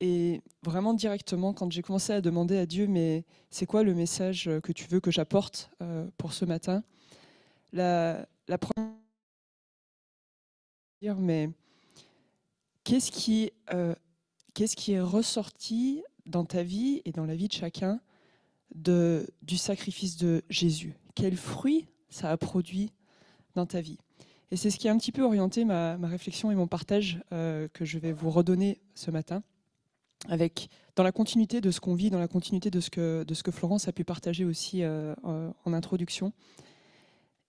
Et vraiment directement, quand j'ai commencé à demander à Dieu, mais c'est quoi le message que tu veux que j'apporte pour ce matin, la première, mais qu'est-ce qui, euh, qu'est-ce qui est ressorti dans ta vie et dans la vie de chacun du sacrifice de Jésus? Quel fruit ça a produit dans ta vie? Et c'est ce qui a un petit peu orienté ma réflexion et mon partage que je vais vous redonner ce matin, dans la continuité de ce qu'on vit, dans la continuité de ce que Florence a pu partager aussi en introduction,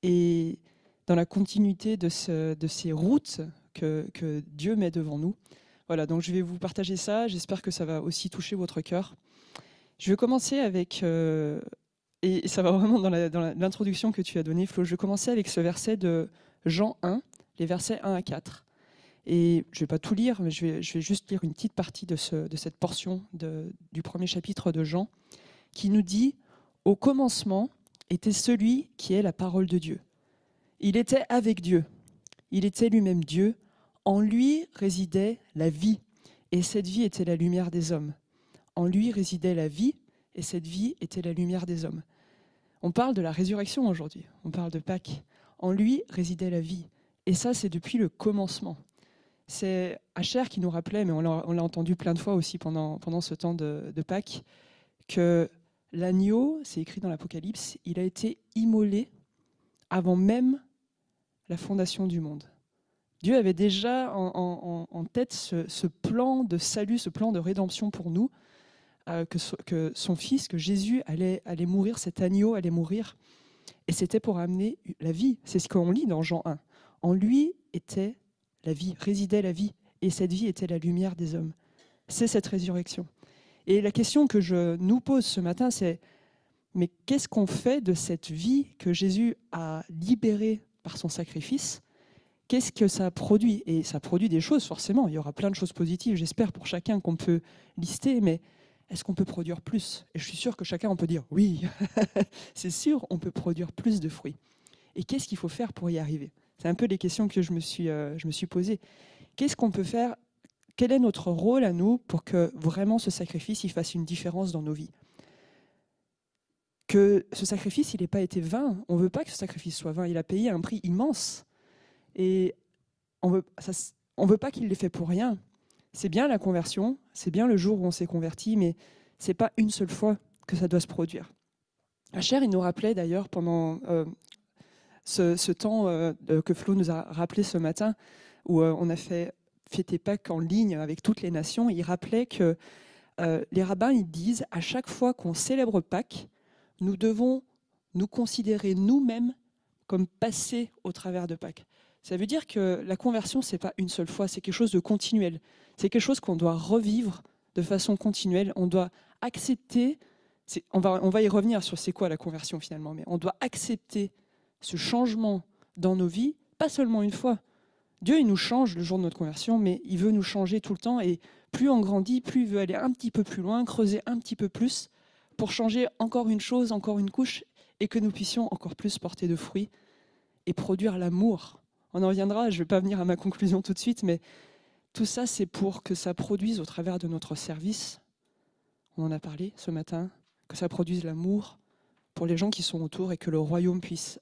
et dans la continuité de ces routes que Dieu met devant nous. Voilà, donc je vais vous partager ça, j'espère que ça va aussi toucher votre cœur. Je vais commencer avec, et ça va vraiment dans l'introduction que tu as donnée, Flo, je vais commencer avec ce verset de Jean 1, les versets 1 à 4. Et je ne vais pas tout lire, mais je vais juste lire une petite partie de cette portion du premier chapitre de Jean, qui nous dit « Au commencement était celui qui est la parole de Dieu. Il était avec Dieu, il était lui-même Dieu, en lui résidait la vie, et cette vie était la lumière des hommes. En lui résidait la vie, et cette vie était la lumière des hommes. » On parle de la résurrection aujourd'hui, on parle de Pâques. En lui résidait la vie, et ça c'est depuis le commencement. C'est Asher qui nous rappelait, mais on l'a entendu plein de fois aussi pendant ce temps de Pâques, que l'agneau, c'est écrit dans l'Apocalypse, il a été immolé avant même la fondation du monde. Dieu avait déjà en tête ce plan de salut, ce plan de rédemption pour nous, que son fils, que Jésus allait mourir, cet agneau allait mourir, et c'était pour amener la vie. C'est ce qu'on lit dans Jean 1. En lui était la vie, résidait la vie, et cette vie était la lumière des hommes. C'est cette résurrection. Et la question que je nous pose ce matin, c'est mais qu'est-ce qu'on fait de cette vie que Jésus a libérée par son sacrifice? Qu'est-ce que ça produit? Et ça produit des choses, forcément. Il y aura plein de choses positives, j'espère, pour chacun qu'on peut lister, mais est-ce qu'on peut produire plus? Et je suis sûr que chacun, on peut dire oui, c'est sûr, on peut produire plus de fruits. Et qu'est-ce qu'il faut faire pour y arriver? C'est un peu les questions que je me suis posées. Qu'est-ce qu'on peut faire? Quel est notre rôle à nous pour que vraiment ce sacrifice il fasse une différence dans nos vies? Que ce sacrifice, il n'ait pas été vain. On ne veut pas que ce sacrifice soit vain. Il a payé un prix immense. Et on veut pas qu'il l'ait fait pour rien. C'est bien la conversion, c'est bien le jour où on s'est converti, mais ce n'est pas une seule fois que ça doit se produire. Asher, il nous rappelait d'ailleurs pendant ce temps que Flo nous a rappelé ce matin, où on a fêté Pâques en ligne avec toutes les nations, il rappelait que les rabbins ils disent à chaque fois qu'on célèbre Pâques, nous devons nous considérer nous-mêmes comme passés au travers de Pâques. Ça veut dire que la conversion, ce n'est pas une seule fois, c'est quelque chose de continuel. C'est quelque chose qu'on doit revivre de façon continuelle. On doit accepter, on va y revenir sur c'est quoi la conversion finalement, mais on doit accepter ce changement dans nos vies, pas seulement une fois. Dieu, il nous change le jour de notre conversion, mais il veut nous changer tout le temps. Et plus on grandit, plus il veut aller un petit peu plus loin, creuser un petit peu plus, pour changer encore une chose, encore une couche, et que nous puissions encore plus porter de fruits et produire l'amour. On en reviendra, je ne vais pas venir à ma conclusion tout de suite, mais tout ça, c'est pour que ça produise au travers de notre service, on en a parlé ce matin, que ça produise l'amour pour les gens qui sont autour et que le royaume puisse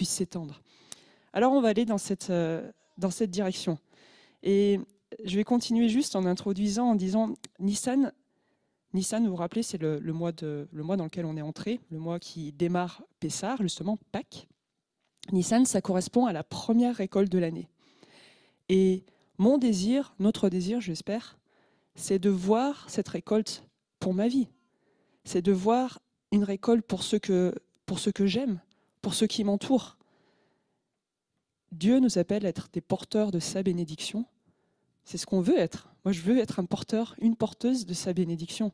s'étendre. Alors on va aller dans cette direction. Et je vais continuer juste en introduisant, en disant, Nissan, vous vous rappelez, c'est le mois dans lequel on est entré, le mois qui démarre Pessah, justement, Pâques. Nissan, ça correspond à la première récolte de l'année. Et mon désir, notre désir, j'espère, c'est de voir cette récolte pour ma vie. C'est de voir une récolte pour ceux que j'aime, pour ceux qui m'entourent. Dieu nous appelle à être des porteurs de sa bénédiction. C'est ce qu'on veut être. Moi, je veux être un porteur, une porteuse de sa bénédiction.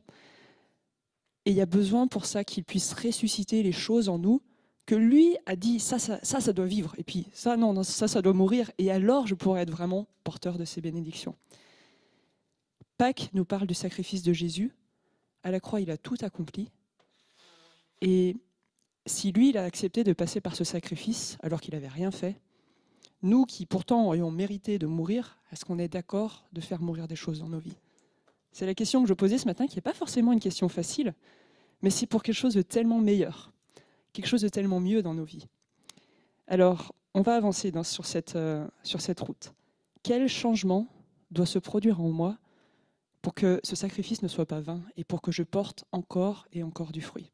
Et il y a besoin pour ça qu'il puisse ressusciter les choses en nous, que lui a dit, ça doit vivre. Et puis, ça, non, ça doit mourir. Et alors, je pourrais être vraiment porteur de ses bénédictions. Pâques nous parle du sacrifice de Jésus. À la croix, il a tout accompli. Et si lui, il a accepté de passer par ce sacrifice, alors qu'il n'avait rien fait, nous qui pourtant aurions mérité de mourir, est-ce qu'on est d'accord de faire mourir des choses dans nos vies? C'est la question que je posais ce matin, qui n'est pas forcément une question facile, mais c'est pour quelque chose de tellement meilleur, quelque chose de tellement mieux dans nos vies. Alors, on va avancer sur cette route. Quel changement doit se produire en moi pour que ce sacrifice ne soit pas vain et pour que je porte encore et encore du fruit?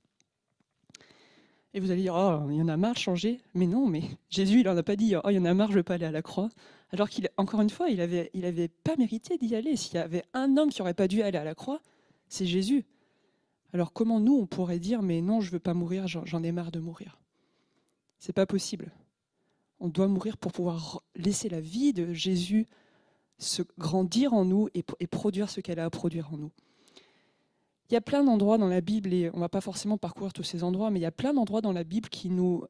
Et vous allez dire, oh, il y en a marre de changer. Mais non, mais Jésus, il n'en a pas dit, oh, il y en a marre, je ne veux pas aller à la croix. Alors qu'encore une fois, il avait pas mérité d'y aller. S'il y avait un homme qui n'aurait pas dû aller à la croix, c'est Jésus. Alors comment nous, on pourrait dire, mais non, je ne veux pas mourir, j'en ai marre de mourir? C'est pas possible. On doit mourir pour pouvoir laisser la vie de Jésus se grandir en nous et produire ce qu'elle a à produire en nous. Il y a plein d'endroits dans la Bible, et on ne va pas forcément parcourir tous ces endroits, mais il y a plein d'endroits dans la Bible qui nous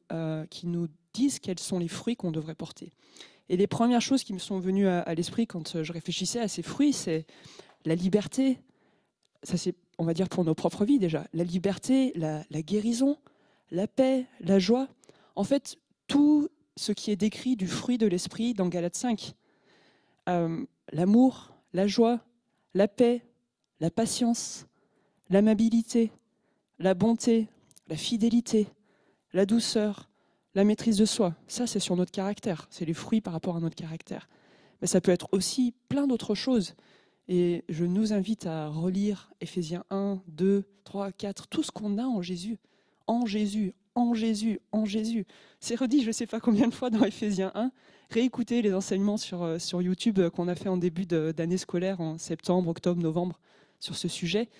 disent quels sont les fruits qu'on devrait porter. Et les premières choses qui me sont venues à l'esprit quand je réfléchissais à ces fruits, c'est la liberté. Ça, c'est, on va dire, pour nos propres vies déjà. La liberté, la guérison, la paix, la joie. En fait, tout ce qui est décrit du fruit de l'esprit dans Galates 5. L'amour, la joie, la paix, la patience, l'amabilité, la bonté, la fidélité, la douceur, la maîtrise de soi. Ça, c'est sur notre caractère. C'est les fruits par rapport à notre caractère. Mais ça peut être aussi plein d'autres choses. Et je nous invite à relire Éphésiens 1, 2, 3, 4, tout ce qu'on a en Jésus. En Jésus, en Jésus, en Jésus. C'est redit je ne sais pas combien de fois dans Éphésiens 1. Réécoutez les enseignements sur YouTube qu'on a fait en début d'année scolaire, en septembre, octobre, novembre, sur ce sujet.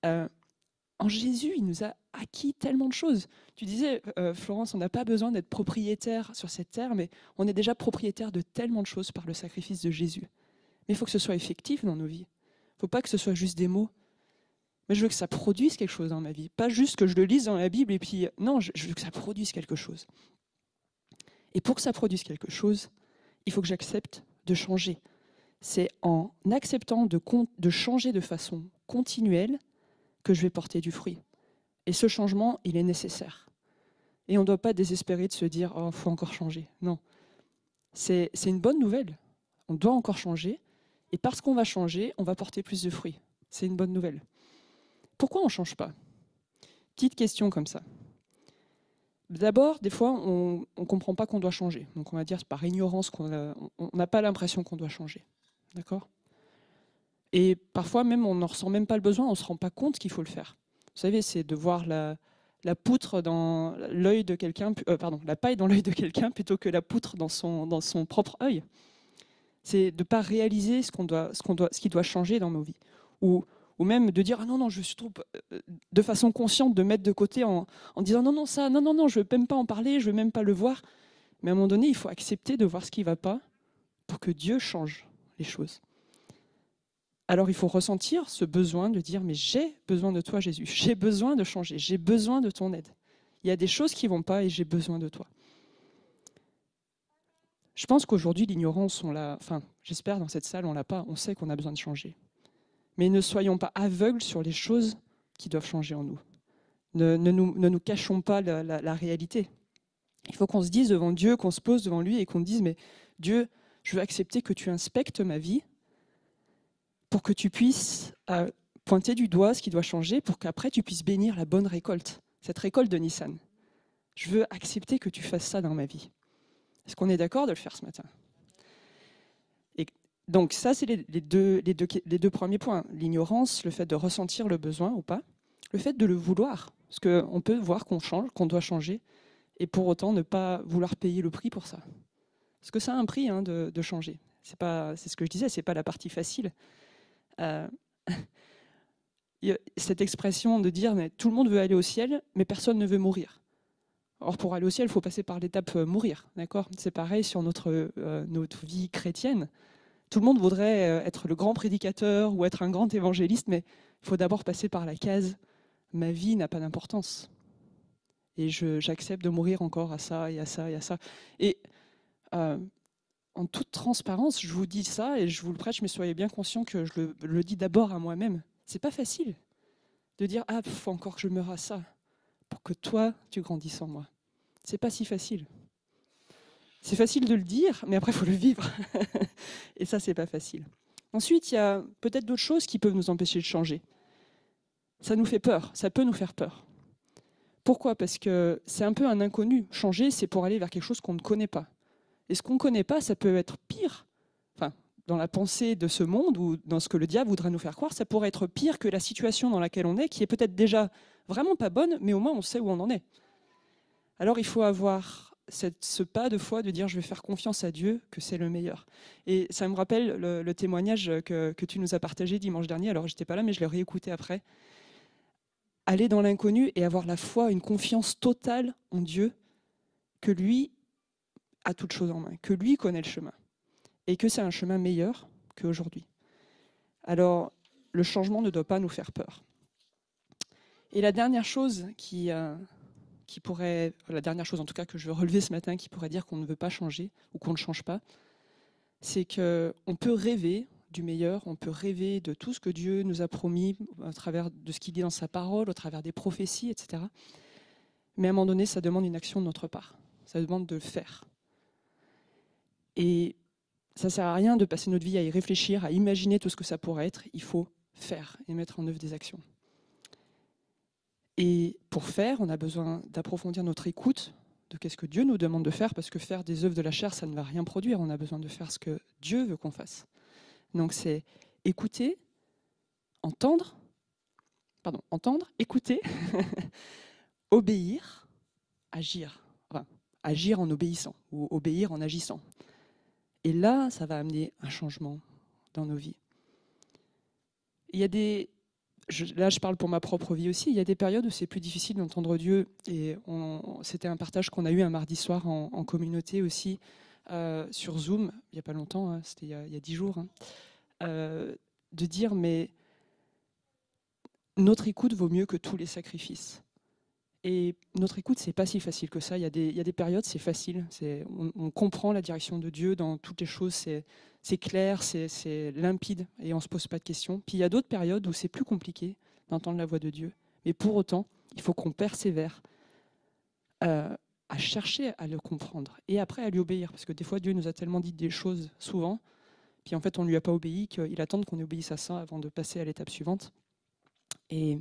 En Jésus, il nous a acquis tellement de choses. Tu disais, Florence, on n'a pas besoin d'être propriétaire sur cette terre, mais on est déjà propriétaire de tellement de choses par le sacrifice de Jésus. Mais il faut que ce soit effectif dans nos vies. Il ne faut pas que ce soit juste des mots. Mais je veux que ça produise quelque chose dans ma vie. Pas juste que je le lise dans la Bible et puis... Non, je veux que ça produise quelque chose. Et pour que ça produise quelque chose, il faut que j'accepte de changer. C'est en acceptant de changer de façon continuelle que je vais porter du fruit. Et ce changement, il est nécessaire. Et on ne doit pas désespérer de se dire « Oh, il faut encore changer ». Non. C'est une bonne nouvelle. On doit encore changer. Et parce qu'on va changer, on va porter plus de fruits. C'est une bonne nouvelle. Pourquoi on ne change pas? Petite question comme ça. D'abord, des fois, on ne comprend pas qu'on doit changer. Donc on va dire par ignorance qu'on n'a pas l'impression qu'on doit changer. D'accord? Et parfois même, on n'en ressent même pas le besoin, on ne se rend pas compte qu'il faut le faire. Vous savez, c'est de voir la poutre dans l'œil de quelqu'un, la paille dans l'œil de quelqu'un plutôt que la poutre dans son propre œil. C'est de ne pas réaliser ce qui doit changer dans nos vies. Ou même de dire, ah non, je suis trop, de façon consciente, de mettre de côté en disant, non, je ne veux même pas en parler, je ne veux même pas le voir. Mais à un moment donné, il faut accepter de voir ce qui ne va pas pour que Dieu change les choses. Alors il faut ressentir ce besoin de dire, mais j'ai besoin de toi Jésus, j'ai besoin de changer, j'ai besoin de ton aide. Il y a des choses qui ne vont pas et j'ai besoin de toi. Je pense qu'aujourd'hui l'ignorance, j'espère dans cette salle on l'a pas, on sait qu'on a besoin de changer. Mais ne soyons pas aveugles sur les choses qui doivent changer en nous. Ne nous cachons pas la réalité. Il faut qu'on se dise devant Dieu, qu'on se pose devant lui et qu'on dise, mais Dieu, je veux accepter que tu inspectes ma vie pour que tu puisses pointer du doigt ce qui doit changer, pour qu'après tu puisses bénir la bonne récolte, cette récolte de Nissan. Je veux accepter que tu fasses ça dans ma vie. Est-ce qu'on est d'accord de le faire ce matin? Et donc ça, c'est les deux premiers points. L'ignorance, le fait de ressentir le besoin ou pas, le fait de le vouloir. Parce qu'on peut voir qu'on change, qu'on doit changer, et pour autant ne pas vouloir payer le prix pour ça. Parce que ça a un prix de changer. C'est ce que je disais, c'est pas la partie facile. Cette expression de dire mais tout le monde veut aller au ciel, mais personne ne veut mourir. Or, pour aller au ciel, il faut passer par l'étape mourir. D'accord ? C'est pareil sur notre vie chrétienne. Tout le monde voudrait être le grand prédicateur ou être un grand évangéliste, mais il faut d'abord passer par la case « ma vie n'a pas d'importance ». Et j'accepte de mourir encore à ça et à ça et à ça. Et en toute transparence, je vous dis ça et je vous le prêche, mais soyez bien conscients que je le dis d'abord à moi-même. C'est pas facile de dire « Ah, il faut encore que je meure à ça pour que toi, tu grandisses en moi ». C'est pas si facile. C'est facile de le dire, mais après, il faut le vivre. Et ça, c'est pas facile. Ensuite, il y a peut-être d'autres choses qui peuvent nous empêcher de changer. Ça nous fait peur, ça peut nous faire peur. Pourquoi? Parce que c'est un peu un inconnu. Changer, c'est pour aller vers quelque chose qu'on ne connaît pas. Et ce qu'on ne connaît pas, ça peut être pire. Enfin, dans la pensée de ce monde ou dans ce que le diable voudrait nous faire croire, ça pourrait être pire que la situation dans laquelle on est, qui est peut-être déjà vraiment pas bonne, mais au moins on sait où on en est. Alors il faut avoir ce pas de foi de dire je vais faire confiance à Dieu, que c'est le meilleur. Et ça me rappelle le témoignage que tu nous as partagé dimanche dernier. Alors j'étais pas là, mais je l'ai réécouté après. Aller dans l'inconnu et avoir la foi, une confiance totale en Dieu, que lui a toutes choses en main, que lui connaît le chemin et que c'est un chemin meilleur qu'aujourd'hui. Alors, le changement ne doit pas nous faire peur. Et la dernière chose la dernière chose en tout cas que je veux relever ce matin, qui pourrait dire qu'on ne veut pas changer ou qu'on ne change pas, c'est qu'on peut rêver du meilleur, on peut rêver de tout ce que Dieu nous a promis à travers de ce qu'il dit dans sa parole, au travers des prophéties, etc. Mais à un moment donné, ça demande une action de notre part. Ça demande de le faire. Et ça ne sert à rien de passer notre vie à y réfléchir, à imaginer tout ce que ça pourrait être. Il faut faire et mettre en œuvre des actions. Et pour faire, on a besoin d'approfondir notre écoute de qu'est-ce que Dieu nous demande de faire, parce que faire des œuvres de la chair, ça ne va rien produire. On a besoin de faire ce que Dieu veut qu'on fasse. Donc c'est écouter, entendre, écouter, obéir, agir. Enfin, agir en obéissant ou obéir en agissant. Et là, ça va amener un changement dans nos vies. Il y a là, je parle pour ma propre vie aussi. Il y a des périodes où c'est plus difficile d'entendre Dieu. Et c'était un partage qu'on a eu un mardi soir en communauté aussi, sur Zoom, il n'y a pas longtemps, hein, c'était il y a 10 jours, hein, de dire, mais notre écoute vaut mieux que tous les sacrifices. Et notre écoute, c'est pas si facile que ça. Il y a des périodes, c'est facile. On comprend la direction de Dieu dans toutes les choses. C'est clair, c'est limpide et on ne se pose pas de questions. Puis il y a d'autres périodes où c'est plus compliqué d'entendre la voix de Dieu. Mais pour autant, il faut qu'on persévère à chercher à le comprendre et après à lui obéir. Parce que des fois, Dieu nous a tellement dit des choses souvent, puis en fait, on ne lui a pas obéi, qu'il attend qu'on obéisse à ça avant de passer à l'étape suivante. Et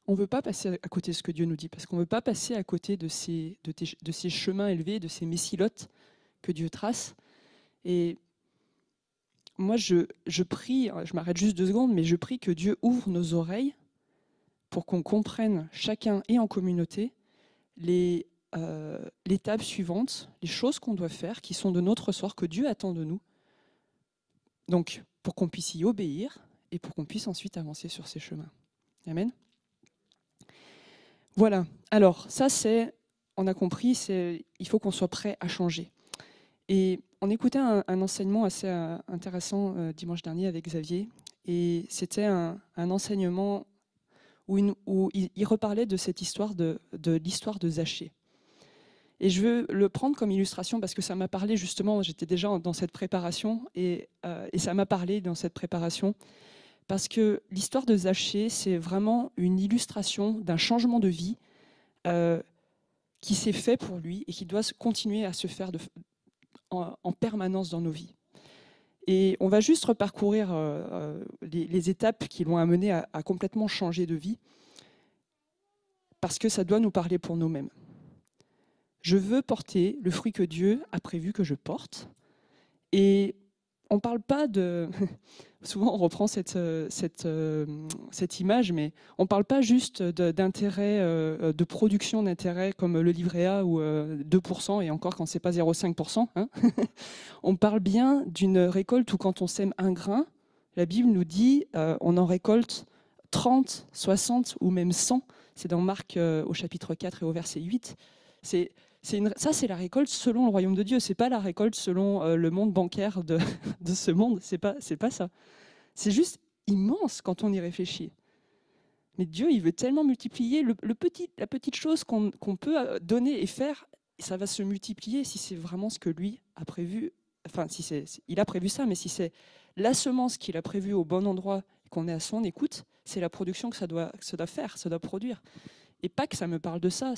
on ne veut pas passer à côté de ce que Dieu nous dit, parce qu'on ne veut pas passer à côté de ces chemins élevés, de ces messilotes que Dieu trace. Et moi, je prie, je m'arrête juste 2 secondes, mais je prie que Dieu ouvre nos oreilles pour qu'on comprenne chacun et en communauté l'étape suivante, les choses qu'on doit faire, qui sont de notre ressort, que Dieu attend de nous. Donc, pour qu'on puisse y obéir et pour qu'on puisse ensuite avancer sur ces chemins. Amen. Voilà. Alors, ça, on a compris, il faut qu'on soit prêt à changer. Et on écoutait un enseignement assez intéressant dimanche dernier avec Xavier. Et c'était un enseignement où il reparlait de cette histoire de l'histoire de Zachée. Et je veux le prendre comme illustration parce que ça m'a parlé justement, j'étais déjà dans cette préparation et ça m'a parlé dans cette préparation parce que l'histoire de Zachée, c'est vraiment une illustration d'un changement de vie qui s'est fait pour lui et qui doit continuer à se faire en permanence dans nos vies. Et on va juste reparcourir les étapes qui l'ont amené à complètement changer de vie parce que ça doit nous parler pour nous-mêmes. Je veux porter le fruit que Dieu a prévu que je porte. Et on ne parle pas de... Souvent, on reprend cette image, mais on ne parle pas juste d'intérêt, de production d'intérêt comme le livret A ou 2%, et encore quand ce n'est pas 0,5%. Hein. On parle bien d'une récolte où quand on sème un grain, la Bible nous dit on en récolte 30, 60 ou même 100. C'est dans Marc au chapitre 4 et au verset 8. Ça, c'est la récolte selon le royaume de Dieu. Ce n'est pas la récolte selon le monde bancaire de ce monde. Ce n'est pas ça. C'est juste immense quand on y réfléchit. Mais Dieu, il veut tellement multiplier la petite chose qu'on peut donner et faire. Et ça va se multiplier si c'est vraiment ce que lui a prévu. Enfin, il a prévu ça, mais si c'est la semence qu'il a prévue au bon endroit et qu'on est à son écoute, c'est la production que ça doit faire, ça doit produire. Et pas que ça me parle de ça.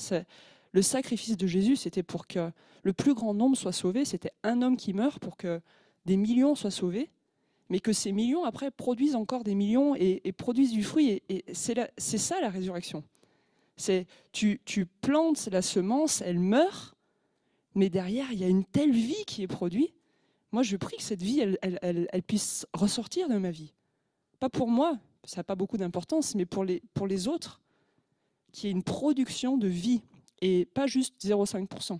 Le sacrifice de Jésus, c'était pour que le plus grand nombre soit sauvé. C'était un homme qui meurt pour que des millions soient sauvés. mais que ces millions, après, produisent encore des millions et produisent du fruit. Et c'est ça la résurrection. C'est tu plantes la semence, elle meurt, mais derrière, il y a une telle vie qui est produite. Moi, je prie que cette vie, elle puisse ressortir de ma vie. Pas pour moi, ça n'a pas beaucoup d'importance, mais pour les autres, qu'il y ait une production de vie, et pas juste 0,5%,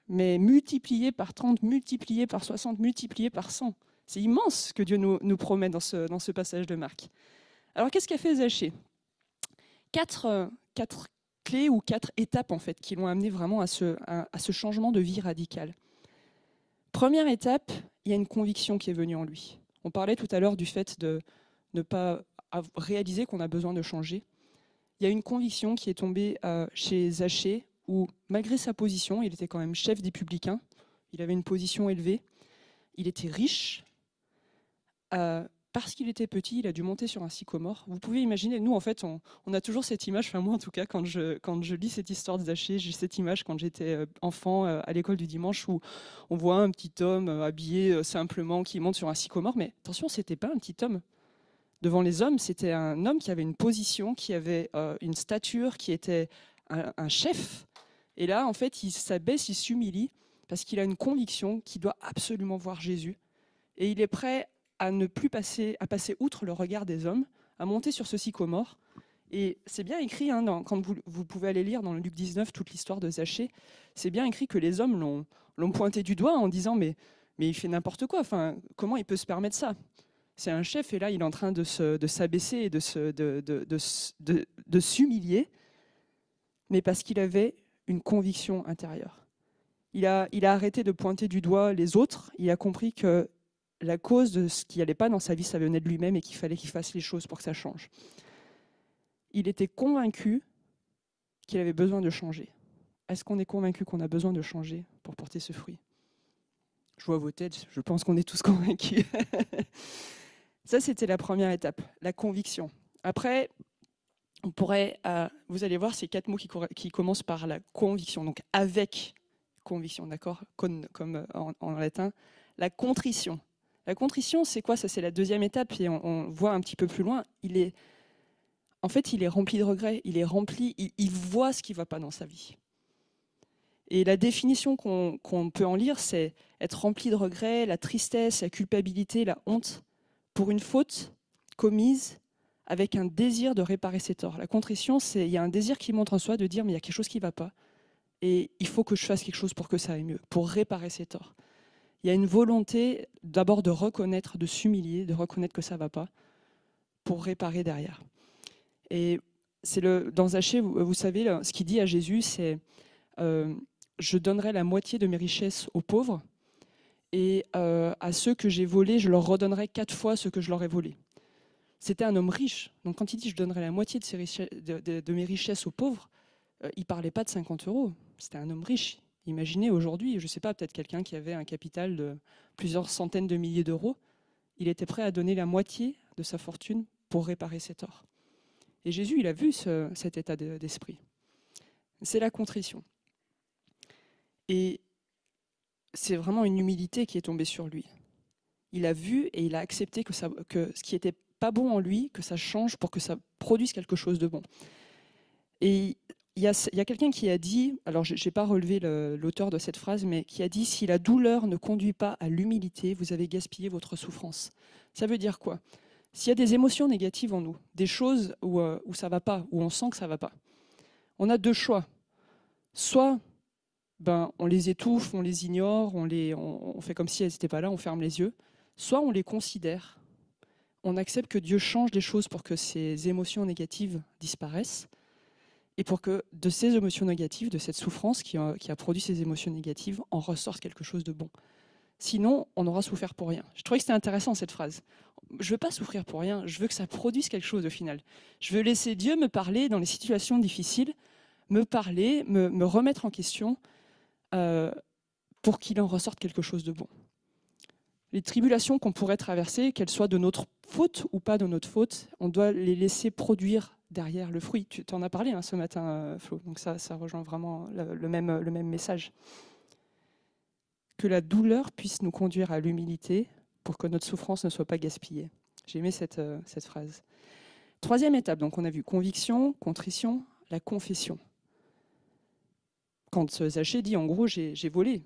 mais multiplié par 30, multiplié par 60, multiplié par 100. C'est immense ce que Dieu nous promet dans ce passage de Marc. Alors, qu'est-ce qu'a fait Zachée ? Quatre clés ou 4 étapes, en fait, qui l'ont amené vraiment à ce changement de vie radical. Première étape, il y a une conviction qui est venue en lui. On parlait tout à l'heure du fait de ne pas réaliser qu'on a besoin de changer. Il y a une conviction qui est tombée chez Zachée, où malgré sa position, il était quand même chef des publicains, il avait une position élevée, il était riche, parce qu'il était petit, il a dû monter sur un sycomore. Vous pouvez imaginer, nous en fait, on a toujours cette image, enfin moi en tout cas, quand je lis cette histoire de Zachée, j'ai cette image quand j'étais enfant à l'école du dimanche où on voit un petit homme habillé simplement qui monte sur un sycomore, mais attention, c'était pas un petit homme. Devant les hommes, c'était un homme qui avait une position, qui avait une stature, qui était un chef. Et là, en fait, il s'abaisse, il s'humilie parce qu'il a une conviction qu'il doit absolument voir Jésus. Et il est prêt à ne plus passer outre le regard des hommes, à monter sur ce sycomore. Et c'est bien écrit, hein, quand vous pouvez aller lire dans le Luc 19 toute l'histoire de Zachée, c'est bien écrit que les hommes l'ont pointé du doigt en disant mais il fait n'importe quoi, enfin, comment il peut se permettre ça ? C'est un chef et là il est en train de s'abaisser et de s'humilier, mais parce qu'il avait une conviction intérieure. Il a arrêté de pointer du doigt les autres, il a compris que la cause de ce qui n'allait pas dans sa vie, ça venait de lui-même et qu'il fallait qu'il fasse les choses pour que ça change. Il était convaincu qu'il avait besoin de changer. Est-ce qu'on est convaincu qu'on a besoin de changer pour porter ce fruit ? Je vois vos têtes, je pense qu'on est tous convaincus. Ça, c'était la première étape, la conviction. Après, on pourrait, vous allez voir ces 4 mots qui commencent par la conviction, donc avec conviction, d'accord, comme en latin. La contrition. La contrition, c'est quoi ? Ça, c'est la deuxième étape, et on voit un petit peu plus loin. Il est rempli de regrets, il voit ce qui ne va pas dans sa vie. Et la définition qu'on peut en lire, c'est être rempli de regrets, la tristesse, la culpabilité, la honte, pour une faute commise avec un désir de réparer ses torts. La contrition, il y a un désir qui monte en soi de dire mais il y a quelque chose qui ne va pas, et il faut que je fasse quelque chose pour que ça aille mieux, pour réparer ses torts. Il y a une volonté d'abord de reconnaître, de s'humilier, de reconnaître que ça ne va pas, pour réparer derrière. Et c'est dans Zachée, vous savez, ce qu'il dit à Jésus, c'est je donnerai la moitié de mes richesses aux pauvres, et à ceux que j'ai volés, je leur redonnerai 4 fois ce que je leur ai volé. C'était un homme riche. Donc quand il dit je donnerai la moitié de mes richesses aux pauvres, il ne parlait pas de 50 euros. C'était un homme riche. Imaginez aujourd'hui, je ne sais pas, peut-être quelqu'un qui avait un capital de plusieurs centaines de milliers d'euros, il était prêt à donner la moitié de sa fortune pour réparer ses torts. Et Jésus, il a vu cet état d'esprit. C'est la contrition. Et c'est vraiment une humilité qui est tombée sur lui. Il a vu et il a accepté que ce qui n'était pas bon en lui, que ça change pour que ça produise quelque chose de bon. Et il y a quelqu'un qui a dit, alors je n'ai pas relevé l'auteur de cette phrase, mais qui a dit « Si la douleur ne conduit pas à l'humilité, vous avez gaspillé votre souffrance ». Ça veut dire quoi ? S'il y a des émotions négatives en nous, des choses où ça ne va pas, où on sent que ça ne va pas, on a 2 choix. Soit on les étouffe, on les ignore, on fait comme si elles n'étaient pas là, on ferme les yeux. Soit on les considère, on accepte que Dieu change les choses pour que ces émotions négatives disparaissent, et pour que de ces émotions négatives, de cette souffrance qui a produit ces émotions négatives, en ressorte quelque chose de bon. Sinon, on aura souffert pour rien. Je trouvais que c'était intéressant cette phrase. Je ne veux pas souffrir pour rien, je veux que ça produise quelque chose au final. Je veux laisser Dieu me parler dans les situations difficiles, me parler, me remettre en question, pour qu'il en ressorte quelque chose de bon. Les tribulations qu'on pourrait traverser, qu'elles soient de notre faute ou pas de notre faute, on doit les laisser produire derrière le fruit. Tu en as parlé ce matin, Flo, donc ça rejoint vraiment le même message. Que la douleur puisse nous conduire à l'humilité pour que notre souffrance ne soit pas gaspillée. J'ai aimé cette phrase. Troisième étape, donc on a vu conviction, contrition, la confession. Quand Zachée dit, en gros, j'ai volé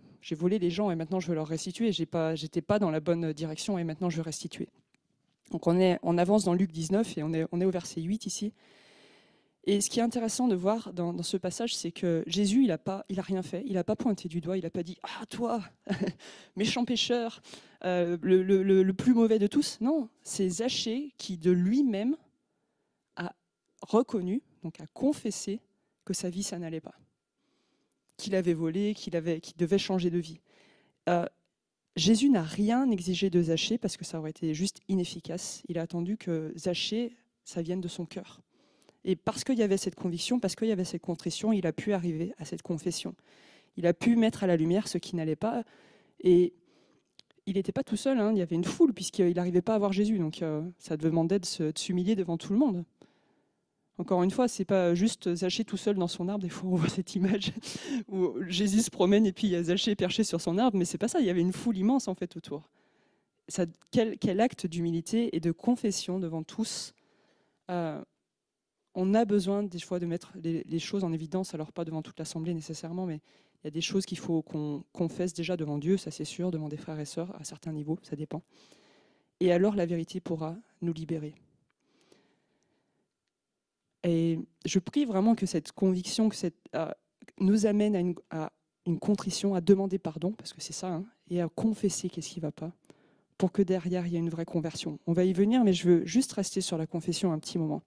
les gens et maintenant je veux leur restituer, j'étais pas dans la bonne direction et maintenant je veux restituer. Donc on avance dans Luc 19 et on est au verset 8 ici. Et ce qui est intéressant de voir dans ce passage, c'est que Jésus, il a rien fait, il n'a pas pointé du doigt, il n'a pas dit « Ah, toi, méchant pécheur, le plus mauvais de tous ». Non, c'est Zachée qui, de lui-même, a reconnu, donc a confessé que sa vie, ça n'allait pas. Qu'il avait volé, qu'il devait changer de vie. Jésus n'a rien exigé de Zachée parce que ça aurait été juste inefficace. Il a attendu que Zachée, ça vienne de son cœur. Et parce qu'il y avait cette conviction, parce qu'il y avait cette contrition, il a pu arriver à cette confession. Il a pu mettre à la lumière ce qui n'allait pas. Et il n'était pas tout seul, hein. Il y avait une foule puisqu'il n'arrivait pas à voir Jésus. Donc ça demandait de s'humilier devant tout le monde. Encore une fois, c'est pas juste Zachée tout seul dans son arbre. Des fois, on voit cette image où Jésus se promène et puis il y a Zachée perché sur son arbre. Mais c'est pas ça, il y avait une foule immense en fait autour. Quel acte d'humilité et de confession devant tous. On a besoin des fois de mettre les choses en évidence, alors pas devant toute l'assemblée nécessairement, mais il y a des choses qu'il faut qu'on confesse déjà devant Dieu, ça c'est sûr, devant des frères et sœurs à certains niveaux, ça dépend. Et alors la vérité pourra nous libérer. Et je prie vraiment que cette conviction nous amène à une contrition, à demander pardon, parce que c'est ça, hein, et à confesser qu'est-ce qui ne va pas, pour que derrière il y ait une vraie conversion. On va y venir, mais je veux juste rester sur la confession un petit moment.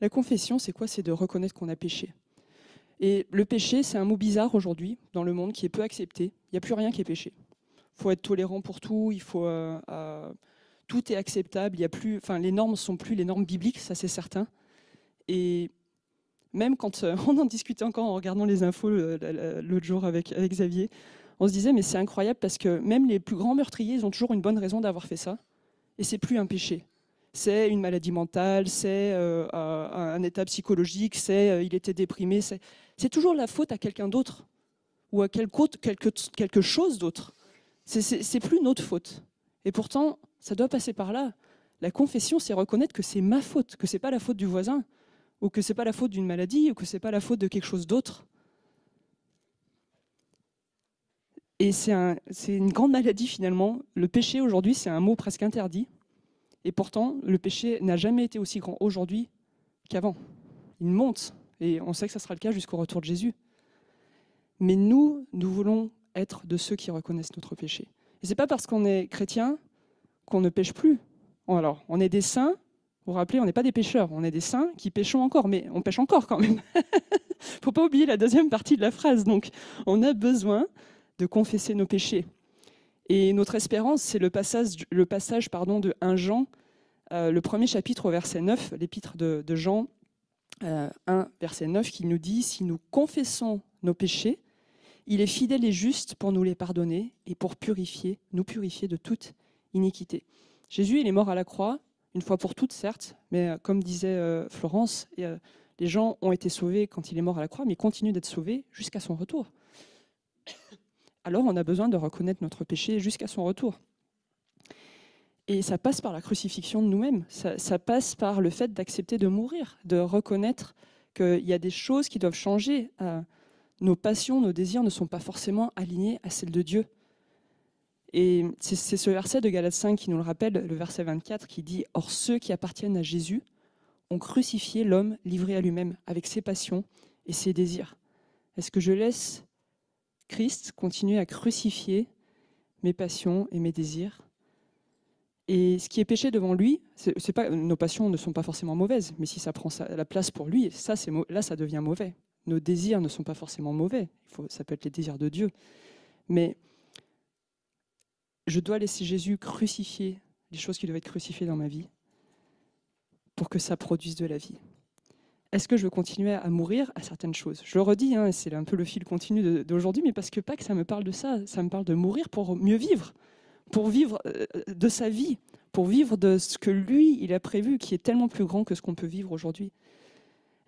La confession, c'est quoi? C'est de reconnaître qu'on a péché. Et le péché, c'est un mot bizarre aujourd'hui dans le monde qui est peu accepté. Il n'y a plus rien qui est péché. Il faut être tolérant pour tout, tout est acceptable. Les normes ne sont plus les normes bibliques, ça c'est certain. Et même quand on en discutait encore en regardant les infos l'autre jour avec Xavier, on se disait mais c'est incroyable parce que même les plus grands meurtriers, ils ont toujours une bonne raison d'avoir fait ça. Et c'est plus un péché. C'est une maladie mentale, c'est un état psychologique, il était déprimé. C'est toujours la faute à quelqu'un d'autre ou à quelque chose d'autre. C'est plus notre faute. Et pourtant, ça doit passer par là. La confession, c'est reconnaître que c'est ma faute, que c'est pas la faute du voisin, ou que c'est pas la faute d'une maladie, ou que c'est pas la faute de quelque chose d'autre. Et c'est une grande maladie finalement. Le péché aujourd'hui, c'est un mot presque interdit. Et pourtant, le péché n'a jamais été aussi grand aujourd'hui qu'avant. Il monte, et on sait que ça sera le cas jusqu'au retour de Jésus. Mais nous voulons être de ceux qui reconnaissent notre péché. Et ce n'est pas parce qu'on est chrétien qu'on ne pêche plus. Alors, on est des saints, vous vous rappelez, on n'est pas des pécheurs, on est des saints qui péchons encore, mais on pêche encore quand même. Il ne faut pas oublier la deuxième partie de la phrase. Donc, on a besoin de confesser nos péchés. Et notre espérance, c'est le passage de 1 Jean, le premier chapitre au verset 9, l'épître de Jean 1, verset 9, qui nous dit « Si nous confessons nos péchés, il est fidèle et juste pour nous les pardonner et pour nous purifier de toute iniquité. » Jésus, il est mort à la croix, une fois pour toutes, certes, mais comme disait Florence, les gens ont été sauvés quand il est mort à la croix, mais ils continuent d'être sauvés jusqu'à son retour. Alors on a besoin de reconnaître notre péché jusqu'à son retour. Et ça passe par la crucifixion de nous-mêmes, ça passe par le fait d'accepter de mourir, de reconnaître qu'il y a des choses qui doivent changer. Nos passions, nos désirs ne sont pas forcément alignés à celles de Dieu. Et c'est ce verset de Galates 5 qui nous le rappelle, le verset 24, qui dit « Or ceux qui appartiennent à Jésus ont crucifié l'homme livré à lui-même, avec ses passions et ses désirs. » Est-ce que je laisse Christ continuer à crucifier mes passions et mes désirs? Et ce qui est péché devant lui, nos passions ne sont pas forcément mauvaises, mais si ça prend la place pour lui, là ça devient mauvais. Nos désirs ne sont pas forcément mauvais, ça peut être les désirs de Dieu. Mais je dois laisser Jésus crucifier les choses qui doivent être crucifiées dans ma vie pour que ça produise de la vie. Est-ce que je veux continuer à mourir à certaines choses? Je le redis, hein, c'est un peu le fil continu d'aujourd'hui, mais parce que Pâques, ça me parle de ça me parle de mourir pour mieux vivre, pour vivre de sa vie, pour vivre de ce que lui, il a prévu, qui est tellement plus grand que ce qu'on peut vivre aujourd'hui.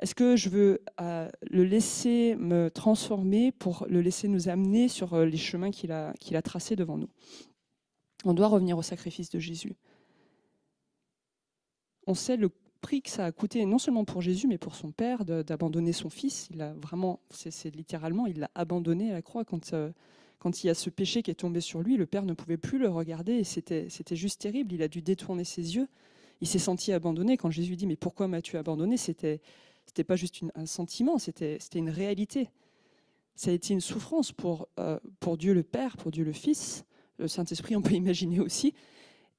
Est-ce que je veux le laisser me transformer pour le laisser nous amener sur les chemins qu'il a tracés devant nous? On doit revenir au sacrifice de Jésus. On sait le prix que ça a coûté, non seulement pour Jésus, mais pour son Père, d'abandonner son Fils. Il a vraiment, c'est littéralement, il l'a abandonné à la croix quand il y a ce péché qui est tombé sur lui. Le Père ne pouvait plus le regarder et c'était juste terrible. Il a dû détourner ses yeux. Il s'est senti abandonné. Quand Jésus dit « Mais pourquoi m'as-tu abandonné ?» C'était pas juste un sentiment, c'était une réalité. Ça a été une souffrance pour Dieu le Père, pour Dieu le Fils. Le Saint-Esprit, on peut imaginer aussi.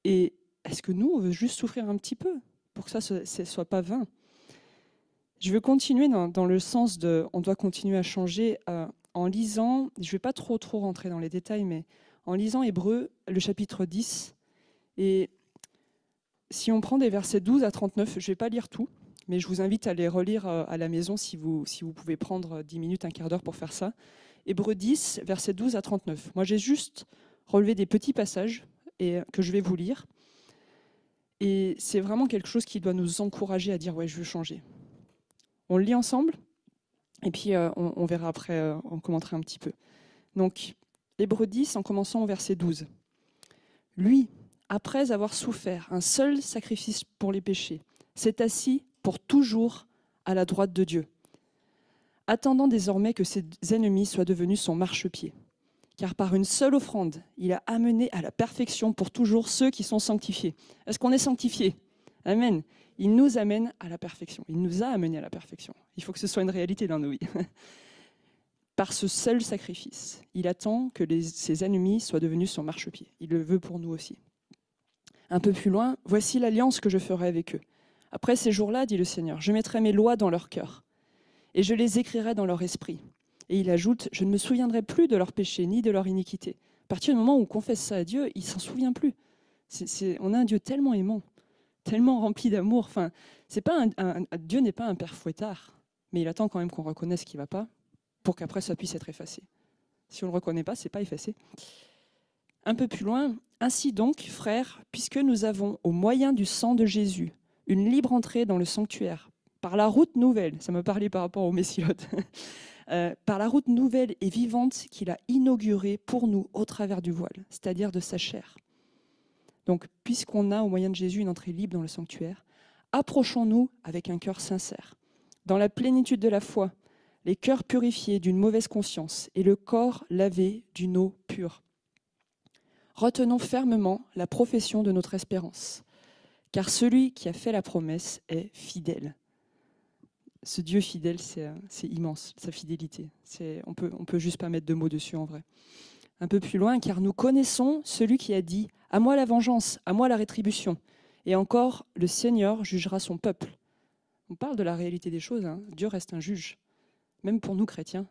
Et est-ce que nous, on veut juste souffrir un petit peu pour que ça ne soit pas vain? Je veux continuer dans le sens de... On doit continuer à changer en lisant, je ne vais pas trop rentrer dans les détails, mais en lisant Hébreux, le chapitre 10. Et si on prend des versets 12 à 39, je ne vais pas lire tout, mais je vous invite à les relire à la maison si vous pouvez prendre 10 minutes, un quart d'heure pour faire ça. Hébreux 10, versets 12 à 39. Moi, j'ai juste relevé des petits passages que je vais vous lire. Et c'est vraiment quelque chose qui doit nous encourager à dire « Ouais, je veux changer ». On le lit ensemble, et puis on verra après, on commentera un petit peu. Donc, Hébreux 10, en commençant au verset 12. « Lui, après avoir souffert un seul sacrifice pour les péchés, s'est assis pour toujours à la droite de Dieu, attendant désormais que ses ennemis soient devenus son marchepied. Car par une seule offrande, il a amené à la perfection pour toujours ceux qui sont sanctifiés. » Est-ce qu'on est sanctifiés? Amen. Il nous amène à la perfection. Il nous a amenés à la perfection. Il faut que ce soit une réalité dans nos vies. Par ce seul sacrifice, il attend que ses ennemis soient devenus son marchepied. Il le veut pour nous aussi. Un peu plus loin, « Voici l'alliance que je ferai avec eux. Après ces jours-là, dit le Seigneur, je mettrai mes lois dans leur cœur et je les écrirai dans leur esprit. » Et il ajoute, « Je ne me souviendrai plus de leurs péchés ni de leur iniquité. » À partir du moment où on confesse ça à Dieu, il ne s'en souvient plus. On a un Dieu tellement aimant, tellement rempli d'amour. Enfin, Dieu n'est pas un père fouettard, mais il attend quand même qu'on reconnaisse ce qui ne va pas pour qu'après ça puisse être effacé. Si on ne le reconnaît pas, ce n'est pas effacé. Un peu plus loin, « Ainsi donc, frères, puisque nous avons, au moyen du sang de Jésus, une libre entrée dans le sanctuaire, par la route nouvelle, ça me parlait par rapport au Messilote, par la route nouvelle et vivante qu'il a inaugurée pour nous au travers du voile, c'est-à-dire de sa chair. Donc, puisqu'on a au moyen de Jésus une entrée libre dans le sanctuaire, approchons-nous avec un cœur sincère, dans la plénitude de la foi, les cœurs purifiés d'une mauvaise conscience et le corps lavé d'une eau pure. Retenons fermement la profession de notre espérance, car celui qui a fait la promesse est fidèle. » Ce Dieu fidèle, c'est immense, sa fidélité. On peut juste pas mettre de mots dessus en vrai. Un peu plus loin, « Car nous connaissons celui qui a dit « À moi la vengeance, à moi la rétribution. » Et encore, le Seigneur jugera son peuple. » On parle de la réalité des choses, hein. Dieu reste un juge. Même pour nous chrétiens,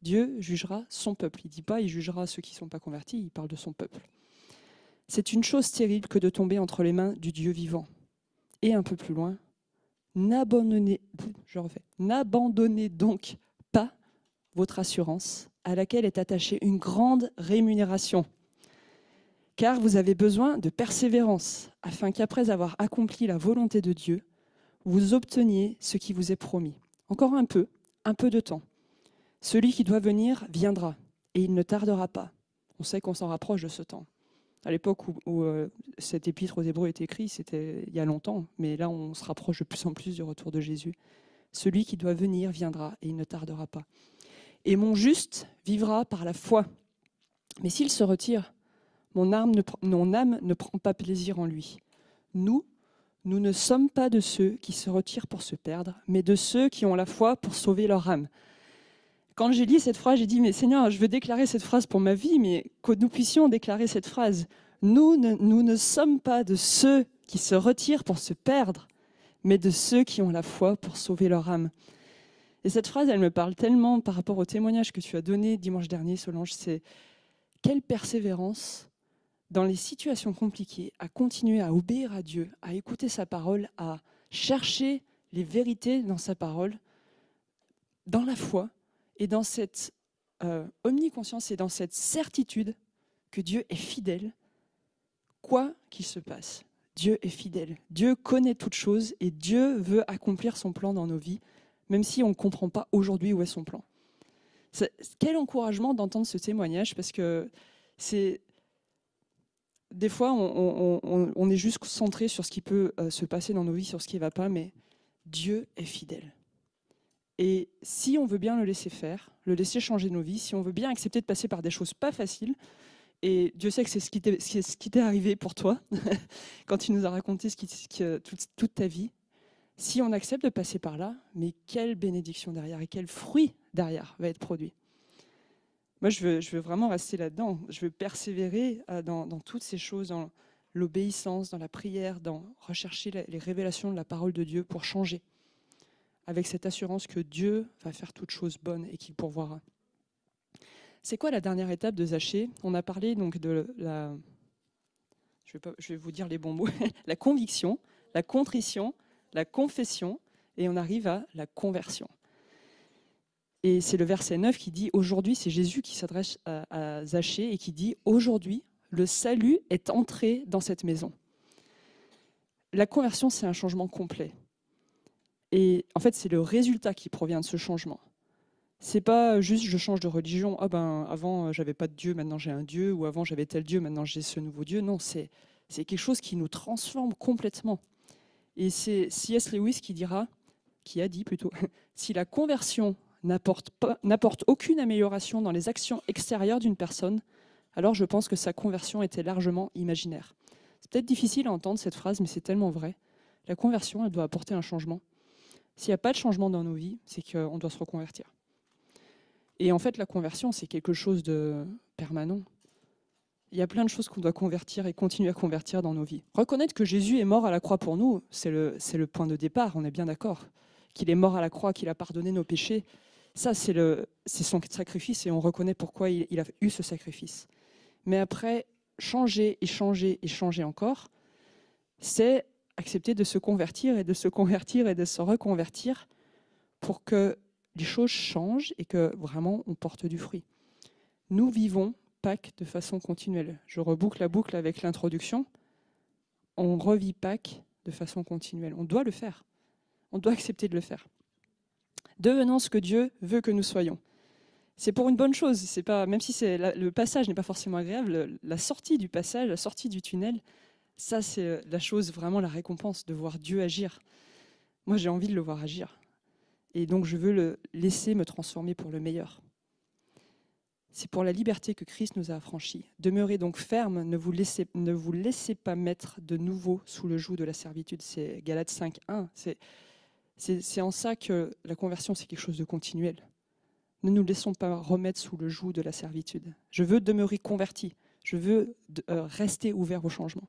Dieu jugera son peuple. Il ne dit pas « Il jugera ceux qui ne sont pas convertis », il parle de son peuple. C'est une chose terrible que de tomber entre les mains du Dieu vivant. Et un peu plus loin, n'abandonnez donc pas votre assurance à laquelle est attachée une grande rémunération. Car vous avez besoin de persévérance, afin qu'après avoir accompli la volonté de Dieu, vous obteniez ce qui vous est promis. Encore un peu de temps. Celui qui doit venir viendra, et il ne tardera pas. On sait qu'on s'en rapproche de ce temps. À l'époque où cet épître aux Hébreux est écrit, c'était il y a longtemps, mais là on se rapproche de plus en plus du retour de Jésus. Celui qui doit venir viendra et il ne tardera pas. Et mon juste vivra par la foi. Mais s'il se retire, mon âme ne prend pas plaisir en lui. Nous ne sommes pas de ceux qui se retirent pour se perdre, mais de ceux qui ont la foi pour sauver leur âme. Quand j'ai lu cette phrase, j'ai dit « Mais Seigneur, je veux déclarer cette phrase pour ma vie, mais que nous puissions déclarer cette phrase. Nous ne sommes pas de ceux qui se retirent pour se perdre, mais de ceux qui ont la foi pour sauver leur âme. » Et cette phrase, elle me parle tellement par rapport au témoignage que tu as donné dimanche dernier, Solange. C'est quelle persévérance dans les situations compliquées, à continuer à obéir à Dieu, à écouter sa parole, à chercher les vérités dans sa parole, dans la foi, et dans cette omniconscience et dans cette certitude que Dieu est fidèle, quoi qu'il se passe, Dieu est fidèle. Dieu connaît toutes choses et Dieu veut accomplir son plan dans nos vies, même si on ne comprend pas aujourd'hui où est son plan. Quel encouragement d'entendre ce témoignage, parce que c'est des fois, on est juste centré sur ce qui peut se passer dans nos vies, sur ce qui ne va pas, mais Dieu est fidèle. Et si on veut bien le laisser faire, le laisser changer nos vies, si on veut bien accepter de passer par des choses pas faciles, et Dieu sait que c'est ce qui t'est arrivé pour toi, quand tu nous as raconté toute ta vie, si on accepte de passer par là, mais quelle bénédiction derrière et quel fruit derrière va être produit. Moi, je veux vraiment rester là-dedans. Je veux persévérer dans toutes ces choses, dans l'obéissance, dans la prière, dans rechercher les révélations de la parole de Dieu pour changer, avec cette assurance que Dieu va faire toutes choses bonnes et qu'il pourvoira. C'est quoi la dernière étape de Zachée? On a parlé donc de la... Je vais vous dire les bons mots. La conviction, la contrition, la confession, et on arrive à la conversion. Et c'est le verset 9 qui dit, aujourd'hui, c'est Jésus qui s'adresse à Zachée et qui dit, aujourd'hui, le salut est entré dans cette maison. La conversion, c'est un changement complet. Et en fait, c'est le résultat qui provient de ce changement. C'est pas juste je change de religion, ah ben avant j'avais pas de Dieu, maintenant j'ai un Dieu, ou avant j'avais tel Dieu, maintenant j'ai ce nouveau Dieu. Non, c'est quelque chose qui nous transforme complètement. Et c'est C.S. Lewis qui a dit plutôt, si la conversion n'apporte aucune amélioration dans les actions extérieures d'une personne, alors je pense que sa conversion était largement imaginaire. C'est peut-être difficile à entendre cette phrase, mais c'est tellement vrai. La conversion, elle doit apporter un changement. S'il n'y a pas de changement dans nos vies, c'est qu'on doit se reconvertir. Et en fait, la conversion, c'est quelque chose de permanent. Il y a plein de choses qu'on doit convertir et continuer à convertir dans nos vies. Reconnaître que Jésus est mort à la croix pour nous, c'est le point de départ, on est bien d'accord. Qu'il est mort à la croix, qu'il a pardonné nos péchés, ça c'est son sacrifice et on reconnaît pourquoi il a eu ce sacrifice. Mais après, changer et changer et changer encore, c'est accepter de se convertir et de se convertir et de se reconvertir pour que les choses changent et que vraiment on porte du fruit. Nous vivons Pâques de façon continuelle. Je reboucle la boucle avec l'introduction. On revit Pâques de façon continuelle. On doit le faire. On doit accepter de le faire. Devenons ce que Dieu veut que nous soyons. C'est pour une bonne chose. C'est pas, même si le passage n'est pas forcément agréable, la sortie du passage, la sortie du tunnel, ça c'est la chose, vraiment la récompense de voir Dieu agir. Moi j'ai envie de le voir agir. Et donc je veux le laisser me transformer pour le meilleur. C'est pour la liberté que Christ nous a affranchis. Demeurez donc fermes, ne vous laissez pas mettre de nouveau sous le joug de la servitude. C'est Galates 5:1. C'est en ça que la conversion, c'est quelque chose de continuel. Ne nous laissons pas remettre sous le joug de la servitude. Je veux demeurer converti. Je veux rester ouvert au changement.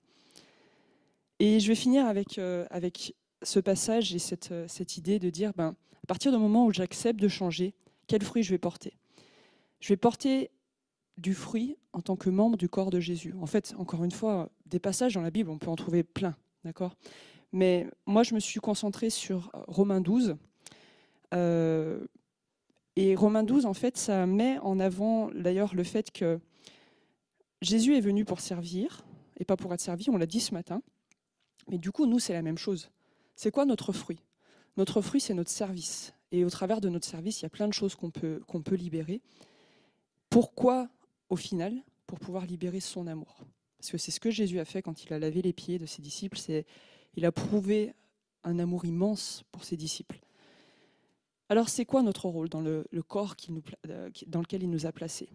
Et je vais finir avec ce passage et cette idée de dire, à partir du moment où j'accepte de changer, quel fruit je vais porter? Je vais porter du fruit en tant que membre du corps de Jésus. En fait, encore une fois, des passages dans la Bible, on peut en trouver plein, d'accord? Mais moi, je me suis concentrée sur Romains 12. Et Romains 12, en fait, ça met en avant d'ailleurs le fait que Jésus est venu pour servir et pas pour être servi, on l'a dit ce matin. Mais du coup, nous, c'est la même chose. C'est quoi notre fruit? Notre fruit, c'est notre service. Et au travers de notre service, il y a plein de choses qu'on peut libérer. Pourquoi, au final? Pour pouvoir libérer son amour. Parce que c'est ce que Jésus a fait quand il a lavé les pieds de ses disciples. Il a prouvé un amour immense pour ses disciples. Alors, c'est quoi notre rôle dans le corps dans lequel il nous a placés?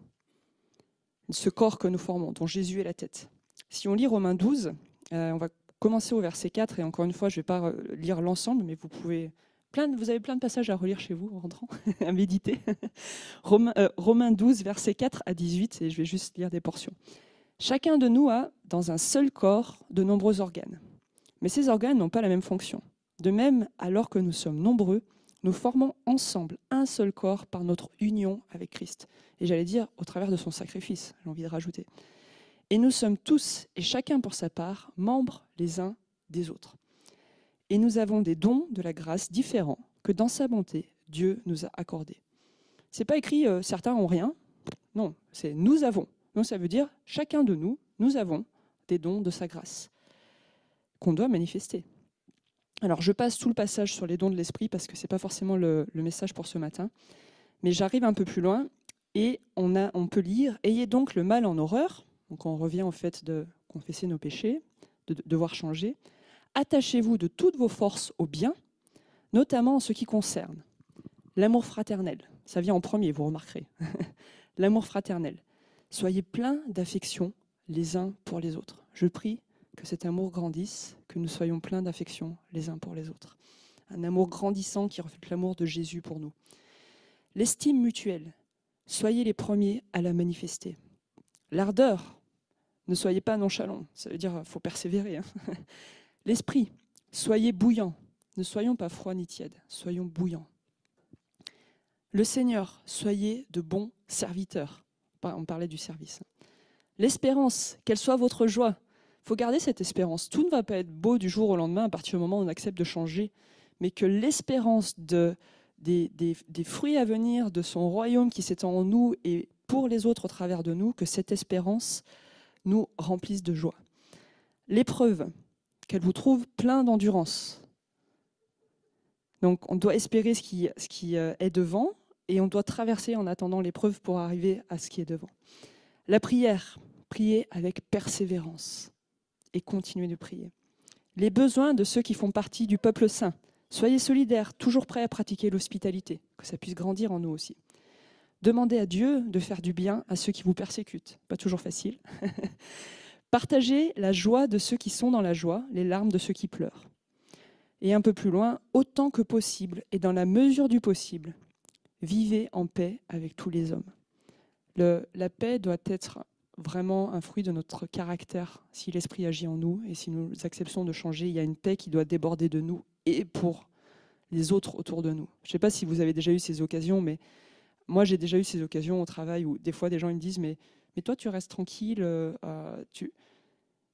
Ce corps que nous formons, dont Jésus est la tête. Si on lit Romains 12, on va commencer au verset 4, et encore une fois, je ne vais pas lire l'ensemble, mais vous avez plein de passages à relire chez vous en rentrant, à méditer. Romains 12, versets 4 à 18, et je vais juste lire des portions. Chacun de nous a, dans un seul corps, de nombreux organes. Mais ces organes n'ont pas la même fonction. De même, alors que nous sommes nombreux, nous formons ensemble un seul corps par notre union avec Christ. Et j'allais dire, au travers de son sacrifice, j'ai envie de rajouter. Et nous sommes tous, et chacun pour sa part, membres les uns des autres. Et nous avons des dons de la grâce différents que dans sa bonté, Dieu nous a accordés. C'est pas écrit « certains ont rien ». Non, c'est « nous avons ». Donc ça veut dire « chacun de nous, nous avons des dons de sa grâce » qu'on doit manifester. Alors je passe tout le passage sur les dons de l'esprit parce que ce n'est pas forcément le message pour ce matin. Mais j'arrive un peu plus loin et on peut lire « Ayez donc le mal en horreur ». Donc on revient au fait confesser nos péchés, de devoir changer. Attachez-vous de toutes vos forces au bien, notamment en ce qui concerne l'amour fraternel. Ça vient en premier, vous remarquerez. L'amour fraternel. Soyez pleins d'affection les uns pour les autres. Je prie que cet amour grandisse, que nous soyons pleins d'affection les uns pour les autres. Un amour grandissant qui reflète l'amour de Jésus pour nous. L'estime mutuelle. Soyez les premiers à la manifester. L'ardeur. Ne soyez pas nonchalants. Ça veut dire qu'il faut persévérer. L'esprit. Soyez bouillants. Ne soyons pas froids ni tièdes. Soyons bouillants. Le Seigneur. Soyez de bons serviteurs. On parlait du service. L'espérance. Quelle soit votre joie. Il faut garder cette espérance. Tout ne va pas être beau du jour au lendemain à partir du moment où on accepte de changer, mais que l'espérance des fruits à venir, de son royaume qui s'étend en nous et pour les autres au travers de nous, que cette espérance nous remplisse de joie. L'épreuve, qu'elle vous trouve plein d'endurance. Donc on doit espérer ce qui est devant et on doit traverser en attendant l'épreuve pour arriver à ce qui est devant. La prière, prier avec persévérance et continuer de prier. Les besoins de ceux qui font partie du peuple saint. Soyez solidaires, toujours prêts à pratiquer l'hospitalité, que ça puisse grandir en nous aussi. Demandez à Dieu de faire du bien à ceux qui vous persécutent. Pas toujours facile. Partagez la joie de ceux qui sont dans la joie, les larmes de ceux qui pleurent. Et un peu plus loin, autant que possible et dans la mesure du possible, vivez en paix avec tous les hommes. La paix doit être vraiment un fruit de notre caractère. Si l'Esprit agit en nous et si nous acceptons de changer, il y a une paix qui doit déborder de nous et pour les autres autour de nous. Je ne sais pas si vous avez déjà eu ces occasions, mais moi j'ai déjà eu ces occasions au travail où des fois des gens ils me disent mais toi tu restes tranquille,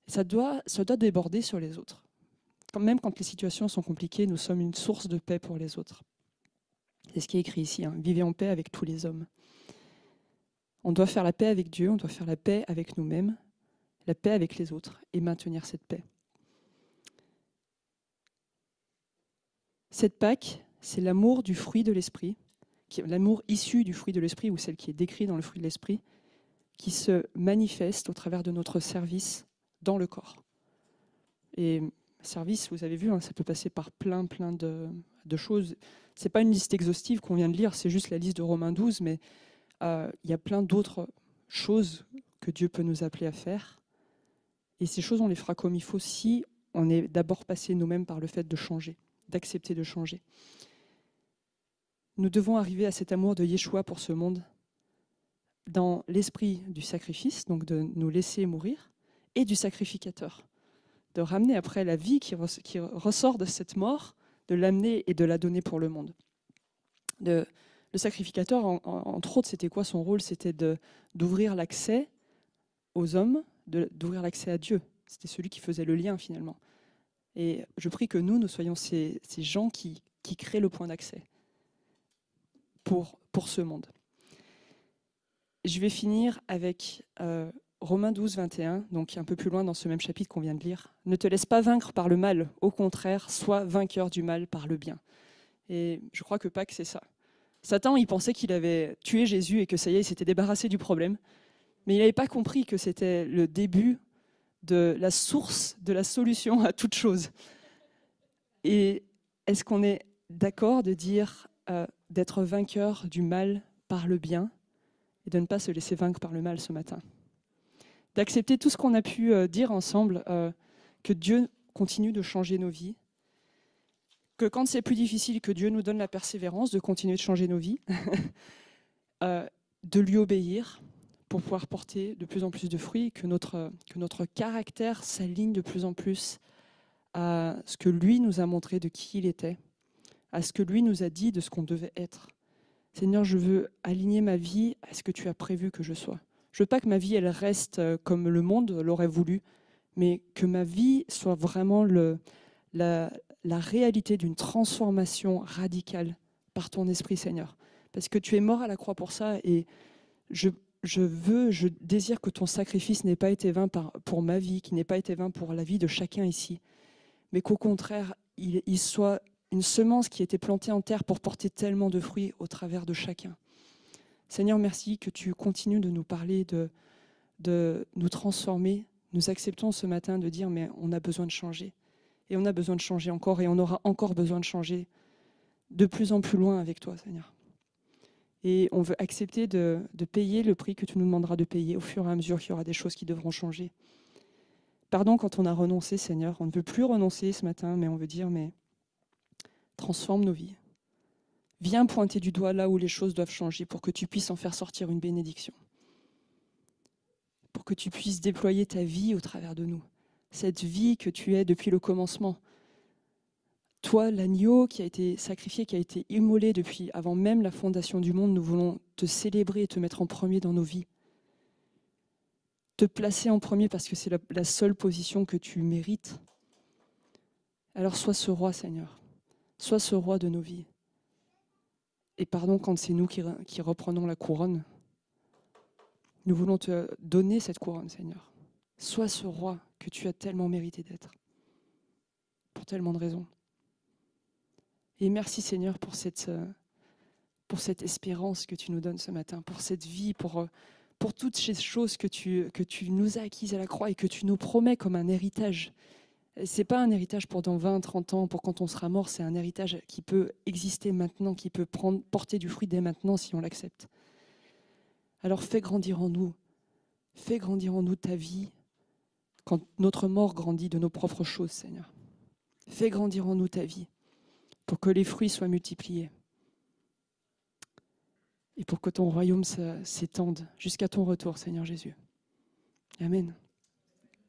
ça doit déborder sur les autres. Même quand les situations sont compliquées, nous sommes une source de paix pour les autres. C'est ce qui est écrit ici, hein. Vivez en paix avec tous les hommes. On doit faire la paix avec Dieu, on doit faire la paix avec nous-mêmes, la paix avec les autres et maintenir cette paix. Cette Pâque, c'est l'amour du fruit de l'esprit, l'amour issu du fruit de l'esprit ou celle qui est décrite dans le fruit de l'esprit, qui se manifeste au travers de notre service dans le corps. Et service, vous avez vu, hein, ça peut passer par plein de choses. Ce n'est pas une liste exhaustive qu'on vient de lire, c'est juste la liste de Romains 12, mais il y a plein d'autres choses que Dieu peut nous appeler à faire. Et ces choses, on les fera comme il faut si on est d'abord passé nous-mêmes par le fait de changer, d'accepter de changer. Nous devons arriver à cet amour de Yeshua pour ce monde dans l'esprit du sacrifice, donc de nous laisser mourir, et du sacrificateur, de ramener après la vie qui ressort de cette mort, de l'amener et de la donner pour le monde. Le sacrificateur, entre autres, c'était quoi son rôle? C'était d'ouvrir l'accès aux hommes, d'ouvrir l'accès à Dieu. C'était celui qui faisait le lien finalement. Et je prie que nous soyons ces gens qui créent le point d'accès pour ce monde. Je vais finir avec Romains 12, 21, donc un peu plus loin dans ce même chapitre qu'on vient de lire. « Ne te laisse pas vaincre par le mal, au contraire, sois vainqueur du mal par le bien. » Et je crois que Pâques, c'est ça. Satan, il pensait qu'il avait tué Jésus et que ça y est, il s'était débarrassé du problème. Mais il n'avait pas compris que c'était le début de la source de la solution à toute chose. Et est-ce qu'on est d'accord de dire d'être vainqueur du mal par le bien et de ne pas se laisser vaincre par le mal ce matin? D'accepter tout ce qu'on a pu dire ensemble, que Dieu continue de changer nos vies, que quand c'est plus difficile, que Dieu nous donne la persévérance de continuer de changer nos vies, de lui obéir pour pouvoir porter de plus en plus de fruits, que notre caractère s'aligne de plus en plus à ce que lui nous a montré de qui il était, à ce que lui nous a dit de ce qu'on devait être. Seigneur, je veux aligner ma vie à ce que tu as prévu que je sois. Je veux pas que ma vie elle reste comme le monde l'aurait voulu, mais que ma vie soit vraiment la réalité d'une transformation radicale par ton esprit, Seigneur. Parce que tu es mort à la croix pour ça et je désire que ton sacrifice n'ait pas été vain pour ma vie, qu'il n'ait pas été vain pour la vie de chacun ici, mais qu'au contraire, il soit une semence qui a été plantée en terre pour porter tellement de fruits au travers de chacun. Seigneur, merci que tu continues de nous parler, de nous transformer, Nous acceptons ce matin de dire, mais on a besoin de changer. Et on a besoin de changer encore, et on aura encore besoin de changer de plus en plus loin avec toi, Seigneur. Et on veut accepter de payer le prix que tu nous demanderas de payer au fur et à mesure qu'il y aura des choses qui devront changer. Pardon quand on a renoncé, Seigneur. On ne veut plus renoncer ce matin, mais on veut dire, mais transforme nos vies. Viens pointer du doigt là où les choses doivent changer pour que tu puisses en faire sortir une bénédiction. Pour que tu puisses déployer ta vie au travers de nous. Cette vie que tu es depuis le commencement. Toi, l'agneau qui a été sacrifié, qui a été immolé depuis avant même la fondation du monde, nous voulons te célébrer et te mettre en premier dans nos vies. Te placer en premier parce que c'est la seule position que tu mérites. Alors sois ce roi, Seigneur. Sois ce roi de nos vies. Et pardon quand c'est nous qui reprenons la couronne. Nous voulons te donner cette couronne, Seigneur. Sois ce roi que tu as tellement mérité d'être. Pour tellement de raisons. Et merci, Seigneur, pour cette espérance que tu nous donnes ce matin, pour cette vie, pour toutes ces choses que tu nous as acquises à la croix et que tu nous promets comme un héritage. Ce n'est pas un héritage pour dans 20, 30 ans, pour quand on sera mort, c'est un héritage qui peut exister maintenant, qui peut porter du fruit dès maintenant si on l'accepte. Alors fais grandir en nous ta vie, quand notre mort grandit de nos propres choses, Seigneur. Fais grandir en nous ta vie, pour que les fruits soient multipliés. Et pour que ton royaume s'étende jusqu'à ton retour, Seigneur Jésus. Amen.